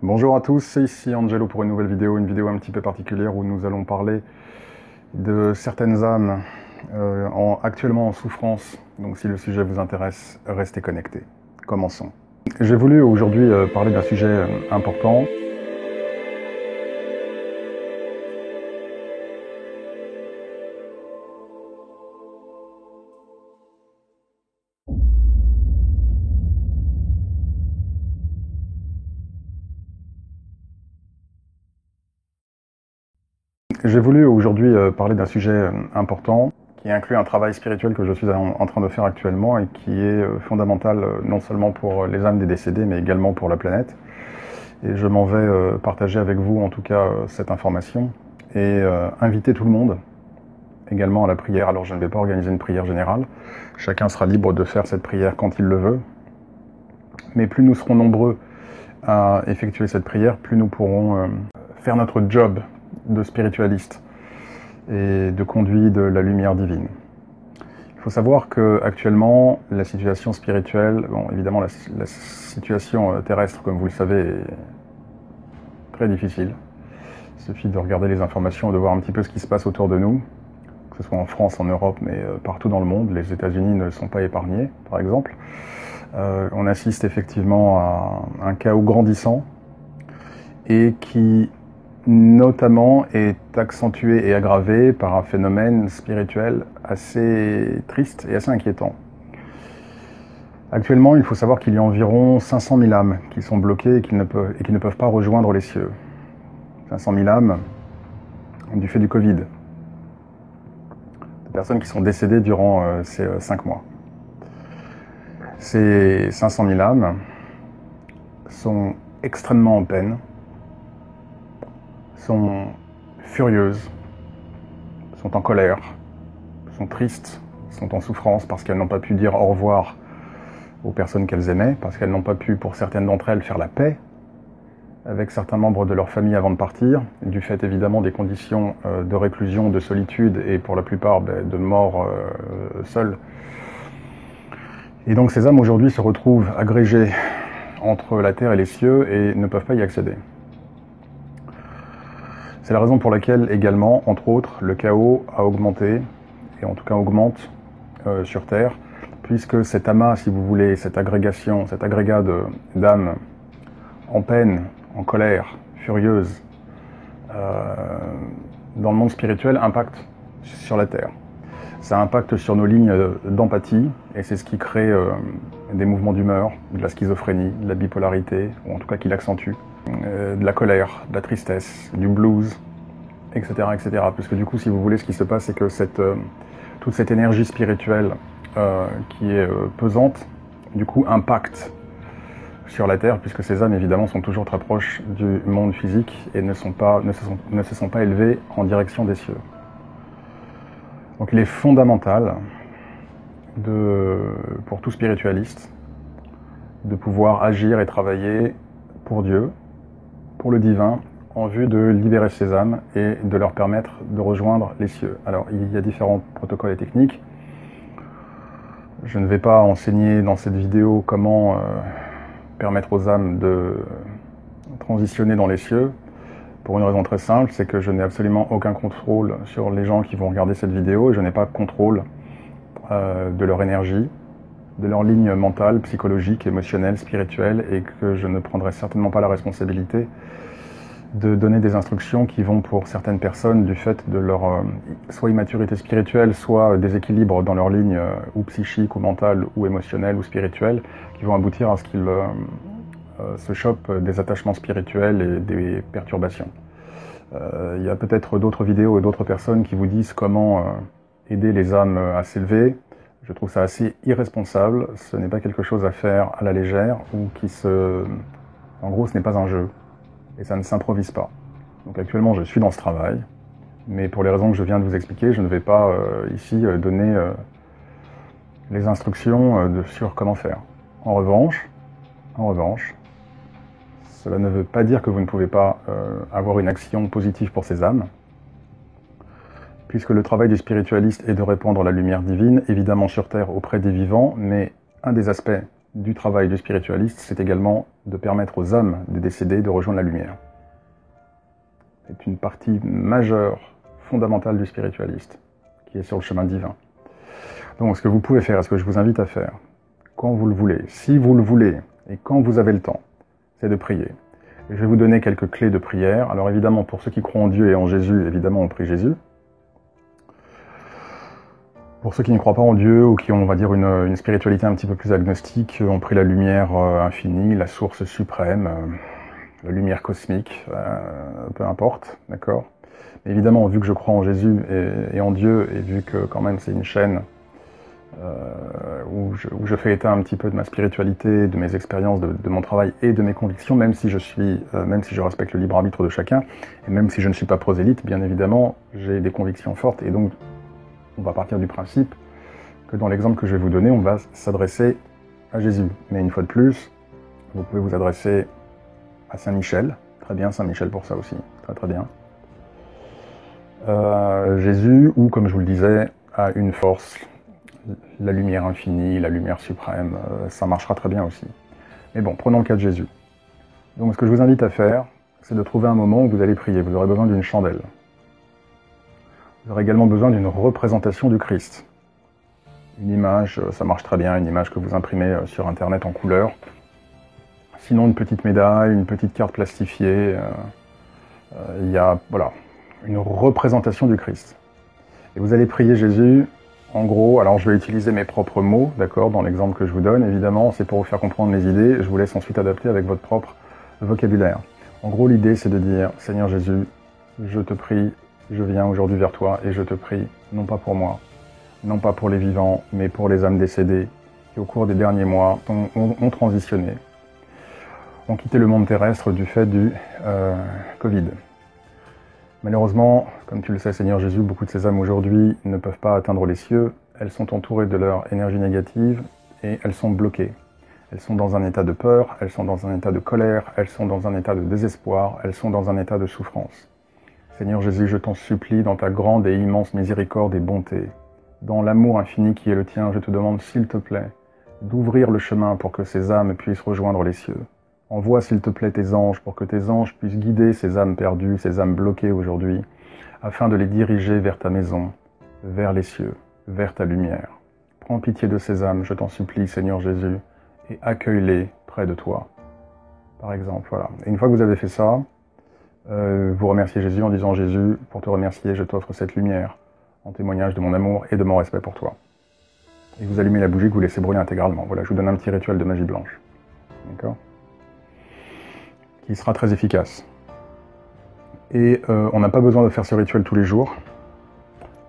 Bonjour à tous, c'est ici Angelo pour une vidéo un petit peu particulière où nous allons parler de certaines âmes actuellement en souffrance. Donc si le sujet vous intéresse, restez connectés. Commençons. J'ai voulu aujourd'hui parler d'un sujet important. J'ai voulu aujourd'hui parler d'un sujet important qui inclut un travail spirituel que je suis en train de faire actuellement et qui est fondamental non seulement pour les âmes des décédés mais également pour la planète. Et je m'en vais partager avec vous en tout cas cette information et inviter tout le monde également à la prière. Alors je ne vais pas organiser une prière générale, chacun sera libre de faire cette prière quand il le veut, mais plus nous serons nombreux à effectuer cette prière, plus nous pourrons faire notre job de spiritualiste et de conduit de la lumière divine. Il faut savoir que actuellement la situation spirituelle, bon évidemment la situation terrestre comme vous le savez est très difficile. Il suffit de regarder les informations et de voir un petit peu ce qui se passe autour de nous, que ce soit en France, en Europe, mais partout dans le monde. Les États-Unis ne sont pas épargnés, par exemple. On assiste effectivement à un chaos grandissant et qui notamment est accentué et aggravé par un phénomène spirituel assez triste et assez inquiétant. Actuellement, il faut savoir qu'il y a environ 500 000 âmes qui sont bloquées et qui ne peuvent pas rejoindre les cieux. 500 000 âmes du fait du Covid. De personnes qui sont décédées durant ces 5 mois. Ces 500 000 âmes sont extrêmement en peine, sont furieuses, sont en colère, sont tristes, sont en souffrance parce qu'elles n'ont pas pu dire au revoir aux personnes qu'elles aimaient, parce qu'elles n'ont pas pu, pour certaines d'entre elles, faire la paix avec certains membres de leur famille avant de partir, du fait évidemment des conditions de réclusion, de solitude et pour la plupart de mort seule. Et donc ces âmes aujourd'hui se retrouvent agrégées entre la terre et les cieux et ne peuvent pas y accéder. C'est la raison pour laquelle également, entre autres, le chaos a augmenté, et en tout cas augmente sur Terre, puisque cet amas, si vous voulez, cette agrégation, cet agrégat d'âmes en peine, en colère, furieuses, dans le monde spirituel, impacte sur la Terre. Ça impacte sur nos lignes d'empathie, et c'est ce qui crée des mouvements d'humeur, de la schizophrénie, de la bipolarité, ou en tout cas qui l'accentue, de la colère, de la tristesse, du blues, etc., etc. Puisque du coup, si vous voulez, ce qui se passe, c'est que toute cette énergie spirituelle qui est pesante, du coup, impacte sur la Terre, puisque ces âmes, évidemment, sont toujours très proches du monde physique et ne se sont pas élevées en direction des cieux. Donc il est fondamental, pour tout spiritualiste, de pouvoir agir et travailler pour Dieu, pour le divin, en vue de libérer ces âmes et de leur permettre de rejoindre les cieux. Alors il y a différents protocoles et techniques. Je ne vais pas enseigner dans cette vidéo comment permettre aux âmes de transitionner dans les cieux, pour une raison très simple, c'est que je n'ai absolument aucun contrôle sur les gens qui vont regarder cette vidéo, et je n'ai pas contrôle de leur énergie, de leur ligne mentale, psychologique, émotionnelle, spirituelle, et que je ne prendrai certainement pas la responsabilité de donner des instructions qui vont pour certaines personnes, du fait de leur soit immaturité spirituelle, soit déséquilibre dans leur ligne ou psychique, ou mentale, ou émotionnelle, ou spirituelle, qui vont aboutir à ce qu'ils se chopent des attachements spirituels et des perturbations. Il y a peut-être d'autres vidéos et d'autres personnes qui vous disent comment aider les âmes à s'élever. Je trouve ça assez irresponsable, ce n'est pas quelque chose à faire à la légère, ou en gros ce n'est pas un jeu, et ça ne s'improvise pas. Donc actuellement je suis dans ce travail, mais pour les raisons que je viens de vous expliquer, je ne vais pas ici donner les instructions sur comment faire. En revanche, cela ne veut pas dire que vous ne pouvez pas avoir une action positive pour ces âmes, puisque le travail du spiritualiste est de répandre la lumière divine, évidemment sur Terre auprès des vivants, mais un des aspects du travail du spiritualiste, c'est également de permettre aux âmes des décédés de rejoindre la lumière. C'est une partie majeure, fondamentale du spiritualiste, qui est sur le chemin divin. Donc ce que vous pouvez faire, ce que je vous invite à faire, quand vous le voulez, si vous le voulez, et quand vous avez le temps, c'est de prier. Et je vais vous donner quelques clés de prière. Alors évidemment, pour ceux qui croient en Dieu et en Jésus, évidemment, on prie Jésus. Pour ceux qui ne croient pas en Dieu ou qui ont, on va dire, une spiritualité un petit peu plus agnostique, on prie la lumière infinie, la source suprême, la lumière cosmique, peu importe, d'accord ? Mais évidemment, vu que je crois en Jésus et en Dieu, et vu que quand même c'est une chaîne où je fais état un petit peu de ma spiritualité, de mes expériences, de mon travail et de mes convictions, même si je respecte le libre arbitre de chacun, et même si je ne suis pas prosélyte, bien évidemment, j'ai des convictions fortes, et donc on va partir du principe que dans l'exemple que je vais vous donner, on va s'adresser à Jésus. Mais une fois de plus, vous pouvez vous adresser à Saint Michel, très bien, Saint Michel pour ça aussi, très très bien. Jésus, ou comme je vous le disais, à une force, la lumière infinie, la lumière suprême, ça marchera très bien aussi. Mais bon, prenons le cas de Jésus. Donc ce que je vous invite à faire, c'est de trouver un moment où vous allez prier. Vous aurez besoin d'une chandelle. Vous aurez également besoin d'une représentation du Christ. Une image, ça marche très bien, une image que vous imprimez sur Internet en couleur. Sinon, une petite médaille, une petite carte plastifiée. Il y a, voilà, une représentation du Christ. Et vous allez prier Jésus, en gros, alors je vais utiliser mes propres mots, d'accord, dans l'exemple que je vous donne, évidemment, c'est pour vous faire comprendre mes idées, je vous laisse ensuite adapter avec votre propre vocabulaire. En gros, l'idée, c'est de dire, Seigneur Jésus, je te prie, je viens aujourd'hui vers toi, et je te prie, non pas pour moi, non pas pour les vivants, mais pour les âmes décédées, qui au cours des derniers mois ont transitionné, ont quitté le monde terrestre du fait du Covid. Malheureusement, comme tu le sais Seigneur Jésus, beaucoup de ces âmes aujourd'hui ne peuvent pas atteindre les cieux, elles sont entourées de leur énergie négative et elles sont bloquées. Elles sont dans un état de peur, elles sont dans un état de colère, elles sont dans un état de désespoir, elles sont dans un état de souffrance. Seigneur Jésus, je t'en supplie, dans ta grande et immense miséricorde et bonté, dans l'amour infini qui est le tien, je te demande s'il te plaît, d'ouvrir le chemin pour que ces âmes puissent rejoindre les cieux. Envoie s'il te plaît tes anges pour que tes anges puissent guider ces âmes perdues, ces âmes bloquées aujourd'hui, afin de les diriger vers ta maison, vers les cieux, vers ta lumière. Prends pitié de ces âmes, je t'en supplie, Seigneur Jésus, et accueille-les près de toi. Par exemple, voilà. Et une fois que vous avez fait ça, vous remerciez Jésus en disant « Jésus, pour te remercier, je t'offre cette lumière, en témoignage de mon amour et de mon respect pour toi. » Et vous allumez la bougie que vous laissez brûler intégralement. Voilà, je vous donne un petit rituel de magie blanche. D'accord ? Qui sera très efficace. Et on n'a pas besoin de faire ce rituel tous les jours.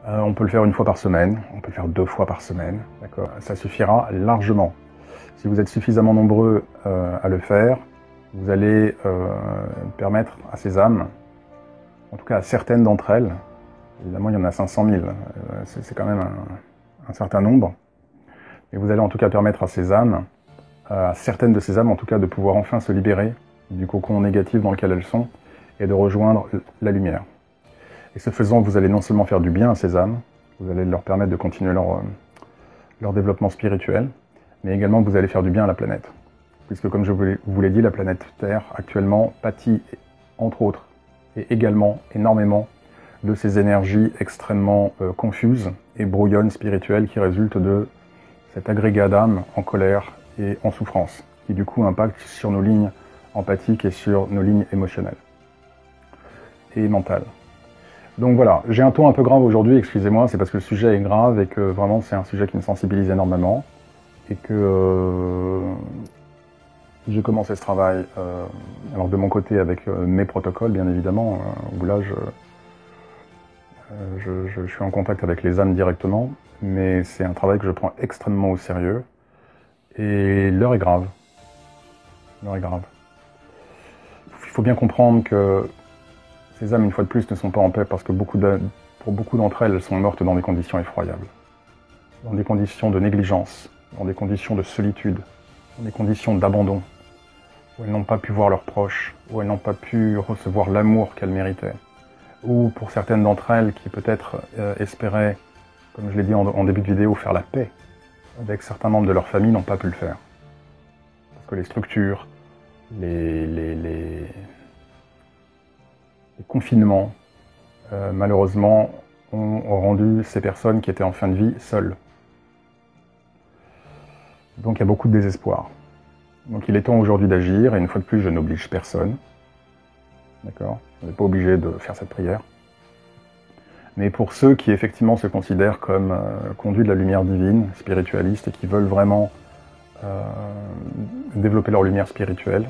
On peut le faire une fois par semaine, on peut le faire 2 fois par semaine, d'accord ? Ça suffira largement. Si vous êtes suffisamment nombreux à le faire, vous allez permettre à ces âmes, en tout cas à certaines d'entre elles, évidemment il y en a 500 000, c'est quand même un certain nombre, mais vous allez en tout cas permettre à ces âmes, à certaines de ces âmes en tout cas, de pouvoir enfin se libérer du cocon négatif dans lequel elles sont, et de rejoindre la lumière. Et ce faisant, vous allez non seulement faire du bien à ces âmes, vous allez leur permettre de continuer leur développement spirituel, mais également vous allez faire du bien à la planète. Puisque comme je vous l'ai dit, la planète Terre actuellement pâtit, entre autres, et également énormément de ces énergies extrêmement confuses et brouillonnes spirituelles qui résultent de cet agrégat d'âmes en colère et en souffrance, qui du coup impacte sur nos lignes empathique et sur nos lignes émotionnelles et mentales. Donc voilà, j'ai un ton un peu grave aujourd'hui, excusez-moi, c'est parce que le sujet est grave et que vraiment c'est un sujet qui me sensibilise énormément et que j'ai commencé ce travail alors de mon côté avec mes protocoles bien évidemment, où là je suis en contact avec les âmes directement, mais c'est un travail que je prends extrêmement au sérieux et l'heure est grave. L'heure est grave. Il faut bien comprendre que ces âmes, une fois de plus, ne sont pas en paix parce que pour beaucoup d'entre elles, elles sont mortes dans des conditions effroyables. Dans des conditions de négligence, dans des conditions de solitude, dans des conditions d'abandon, où elles n'ont pas pu voir leurs proches, où elles n'ont pas pu recevoir l'amour qu'elles méritaient, ou pour certaines d'entre elles qui peut-être espéraient, comme je l'ai dit en début de vidéo, faire la paix avec certains membres de leur famille, n'ont pas pu le faire. que les structures, les confinements, malheureusement, ont rendu ces personnes qui étaient en fin de vie seules. Donc il y a beaucoup de désespoir. Donc il est temps aujourd'hui d'agir, et une fois de plus, je n'oblige personne. D'accord ? On n'est pas obligé de faire cette prière. Mais pour ceux qui effectivement se considèrent comme conduits de la lumière divine, spiritualistes, et qui veulent vraiment développer leur lumière spirituelle,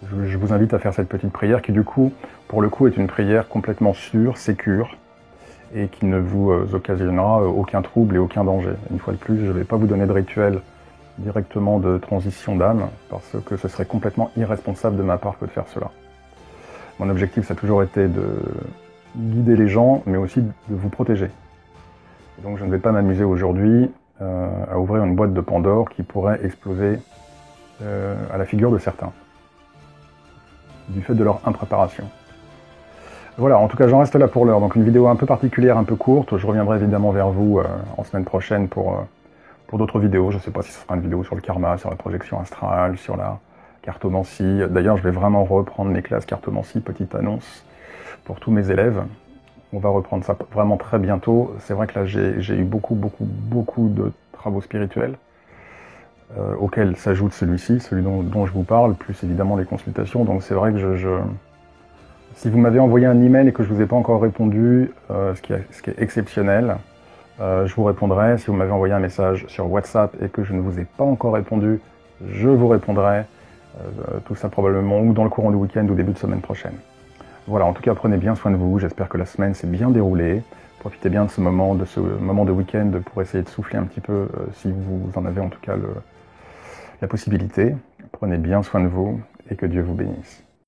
je vous invite à faire cette petite prière qui du coup, pour le coup, est une prière complètement sûre, sécure, et qui ne vous occasionnera aucun trouble et aucun danger. Une fois de plus, je ne vais pas vous donner de rituel directement de transition d'âme, parce que ce serait complètement irresponsable de ma part que de faire cela. Mon objectif, ça a toujours été de guider les gens, mais aussi de vous protéger. Et donc je ne vais pas m'amuser aujourd'hui à ouvrir une boîte de Pandore qui pourrait exploser à la figure de certains, du fait de leur impréparation. Voilà, en tout cas j'en reste là pour l'heure. Donc une vidéo un peu particulière, un peu courte. Je reviendrai évidemment vers vous en semaine prochaine pour d'autres vidéos. Je ne sais pas si ce sera une vidéo sur le karma, sur la projection astrale, sur la cartomancie. D'ailleurs, je vais vraiment reprendre mes classes cartomancie, petite annonce pour tous mes élèves. On va reprendre ça vraiment très bientôt. C'est vrai que là, j'ai eu beaucoup de travaux spirituels, auxquels s'ajoute celui-ci, celui dont je vous parle, plus évidemment les consultations. Donc c'est vrai que si vous m'avez envoyé un email et que je ne vous ai pas encore répondu, ce qui est exceptionnel, je vous répondrai. Si vous m'avez envoyé un message sur WhatsApp et que je ne vous ai pas encore répondu, je vous répondrai. Tout ça probablement ou dans le courant du week-end ou début de semaine prochaine. Voilà, en tout cas, prenez bien soin de vous. J'espère que la semaine s'est bien déroulée. Profitez bien de ce moment de week-end pour essayer de souffler un petit peu si vous en avez en tout cas la possibilité. Prenez bien soin de vous et que Dieu vous bénisse.